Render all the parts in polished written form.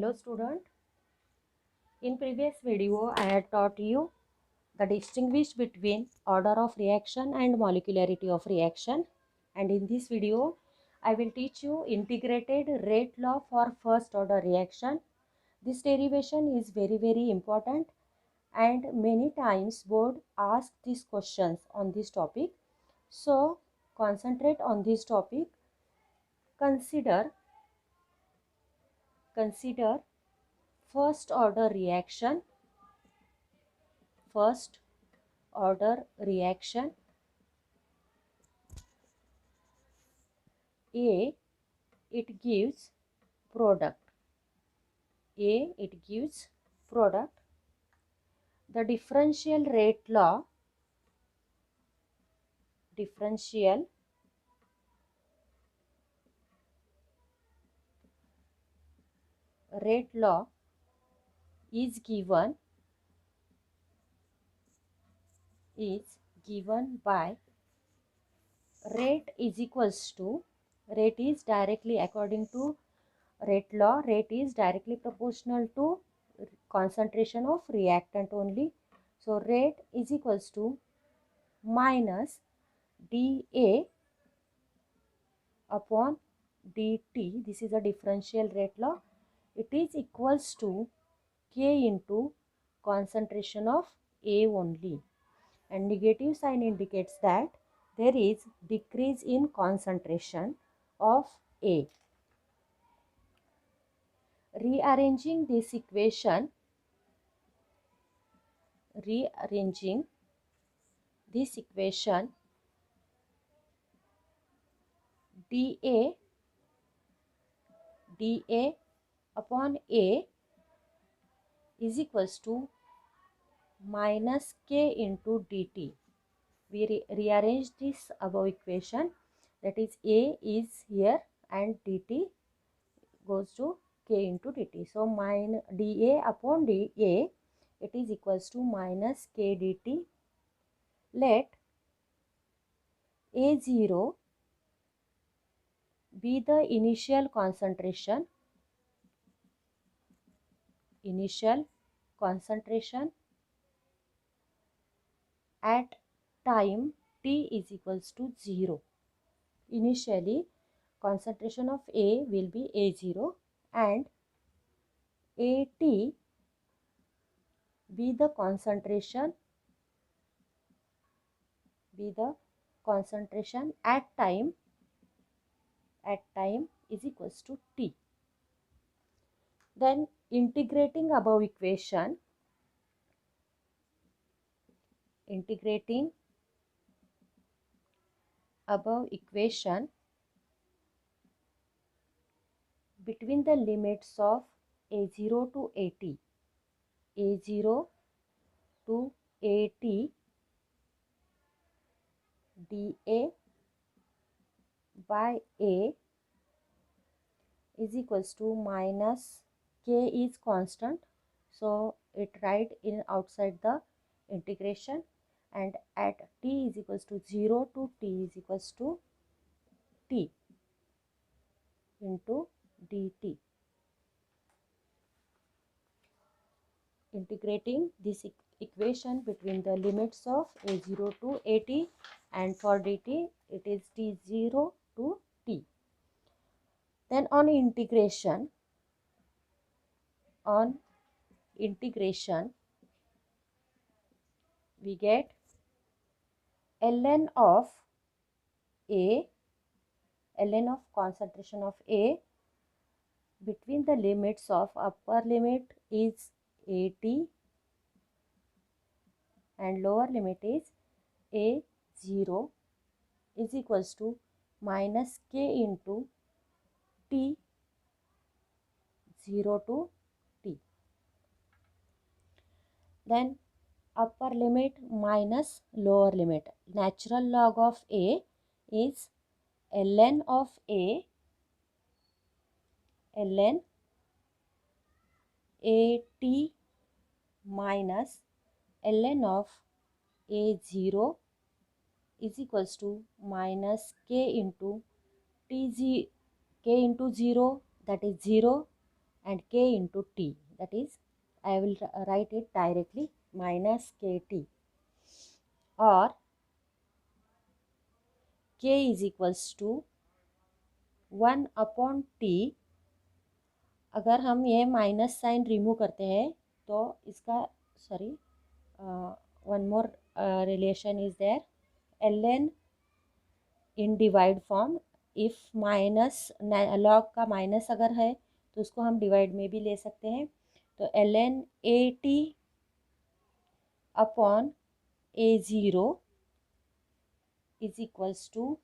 Hello student, in previous video I had taught you the distinguish between order of reaction and molecularity of reaction, and in this video I will teach you integrated rate law for first order reaction. This derivation is very important and many times board ask these questions on this topic. So concentrate on this topic. Consider first order reaction. First order reaction. A, it gives product. A, it gives product. The differential rate law is given by rate is directly according to rate law, rate is directly proportional to concentration of reactant only. So rate is equals to minus dA upon dt. This is a differential rate law. It is equals to K into concentration of A only, and negative sign indicates that there is decrease in concentration of A. Rearranging this equation, dA upon A is equals to minus K into dt. We rearrange this above equation, that is A is here and dt goes to K into dt. So minus dA upon dA, it is equals to minus K dt. Let A0 be the initial concentration at time t is equals to 0. Initially concentration of A will be A0 and AT be the concentration at time is equals to t. Then integrating above equation between the limits of A0 to AT, dA by A is equals to minus K is constant, so it write in outside the integration, and at t is equals to 0 to t is equals to t into dt. Integrating this equation between the limits of A0 to AT, and for dt it is t0 to t. Then on integration we get ln of concentration of A between the limits of upper limit is AT and lower limit is A0 is equals to minus K into t 0 to t. Then upper limit minus lower limit. Natural log of A is ln of A ln AT minus ln of A0 is equals to minus K into K into 0, that is 0, and k into t. That is, I will write it directly, minus kt, or k is equals to 1 upon t. अगर हम ये minus sign remove करते हैं तो इसका sorry one more relation is there, ln in divide form. If minus log का minus अगर है तो उसको हम डिवाइड में भी ले सकते हैं. तो ln at upon a0 is equals to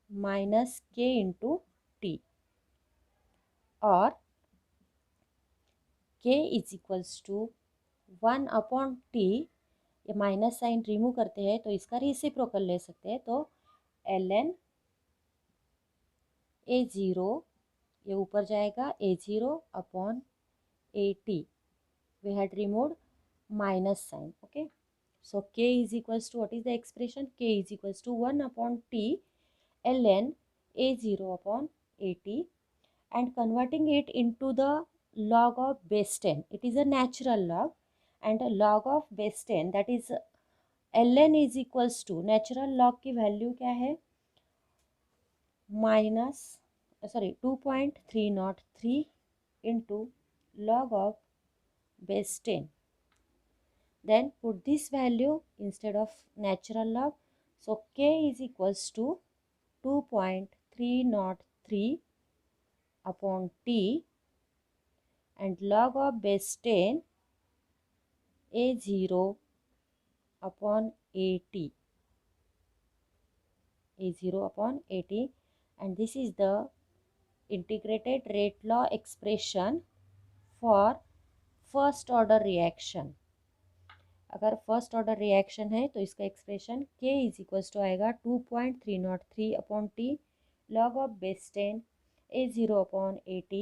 minus k into T, और k is equals to 1 upon T. ये माइनस साइन रिमूव करते हैं तो इसका रेसिप्रोकल ले सकते हैं. तो ln a0, ये ऊपर जाएगा, a0 upon at. we had removed minus sign. Okay, so k is equals to, what is the expression? K is equals to 1 upon t ln a0 upon at, and converting it into the log of base 10. It is a natural log, and a log of base 10, that is ln is equals to, natural log की value क्या है, minus 2.303 into log of base 10. Then put this value instead of natural log. So k is equals to 2.303 upon t, and log of base 10 a0 upon at, a0 upon at, and this is the integrated rate law expression for first order reaction. अगर first order reaction है तो इसका expression k is equals to आएगा 2.303 upon T log of base 10 a0 upon at.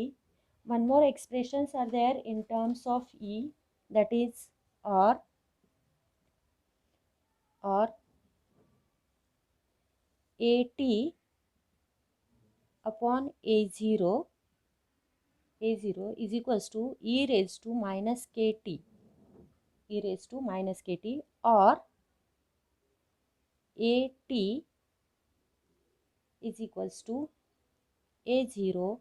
One more expressions are there in terms of e, that is or at upon a0 is equals to e raised to minus kt, e raised to minus kt, or at is equals to a0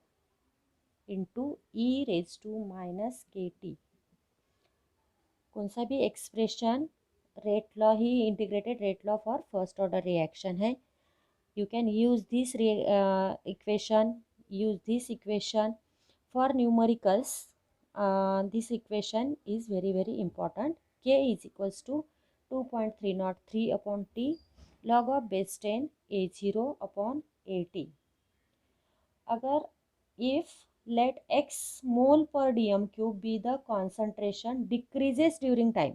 into e raise to minus k t. कौन सा भी expression rate law ही, integrated rate law for first order reaction है. You can use this equation for numericals. This equation is very very important. K is equals to 2.303 upon T log of base 10 a0 upon at. अगर if let x mole per dm cube be the concentration decreases during time,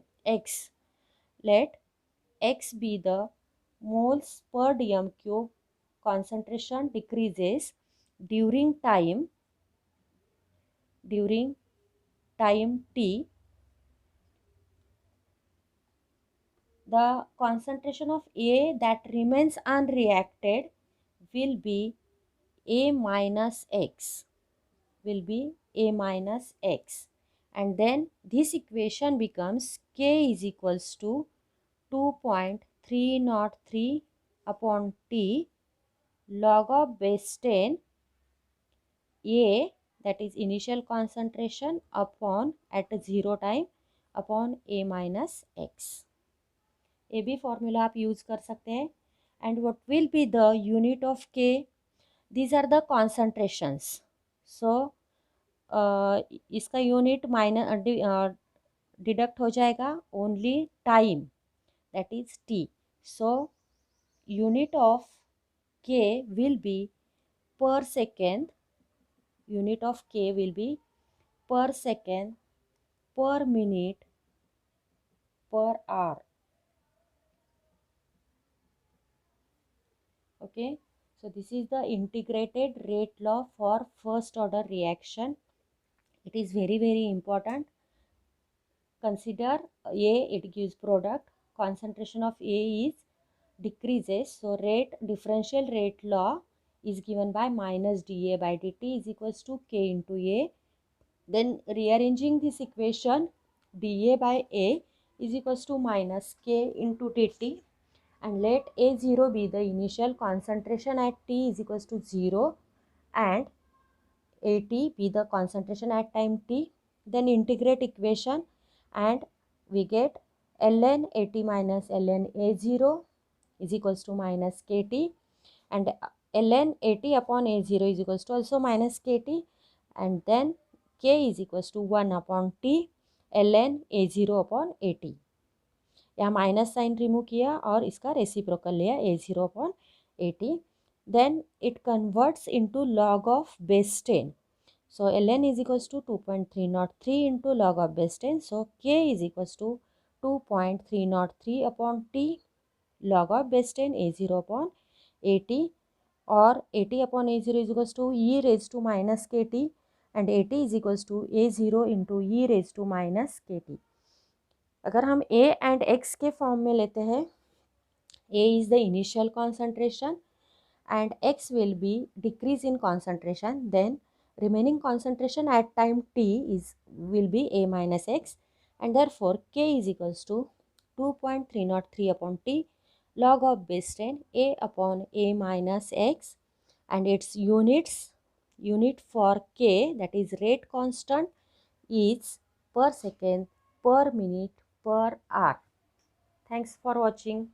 let x be the moles per dm cube concentration decreases during time t, the concentration of A that remains unreacted will be A minus x, and then this equation becomes k is equals to 2.303 upon t log of base 10 A, that is initial concentration, upon at 0 time upon A minus x. ये भी formula आप use कर सकते हैं. And what will be the unit of k? These are the concentrations. So इसका unit deduct हो जाएगा only time, that is t. So unit of k will be per second, unit of k will be per second, per minute, per hour. Okay, so this is the integrated rate law for first order reaction. It is very very important. Consider A, it gives product, concentration of A is decreases, so rate, differential rate law is given by minus dA by dt is equals to k into A. Then rearranging this equation, dA by A is equals to minus K into dt, and let A0 be the initial concentration at T is equals to 0 and AT be the concentration at time T. Then integrate equation and we get ln AT minus ln A0 is equals to minus KT, and ln AT upon A0 is equals to also minus KT, and then K is equals to 1 upon T ln A0 upon AT. यहाँ minus sign remove किया और इसका reciprocal लिया A0 upon AT. Then it converts into log of base 10. So ln is equals to 2.303 into log of base 10. So K is equals to 2.303 upon T log of base 10 A0 upon AT, और AT upon A0 is equals to e raised to minus KT and AT is equals to A0 into e raised to minus KT. अगर हम A and X के form में लेते हैं, A is the initial concentration and X will be decrease in concentration, then remaining concentration at time T will be A minus X, and therefore K is equals to 2.303 upon T log of base 10 A upon A minus X, and its unit for K, that is rate constant, is per second, per minute, per hour. Thanks for watching.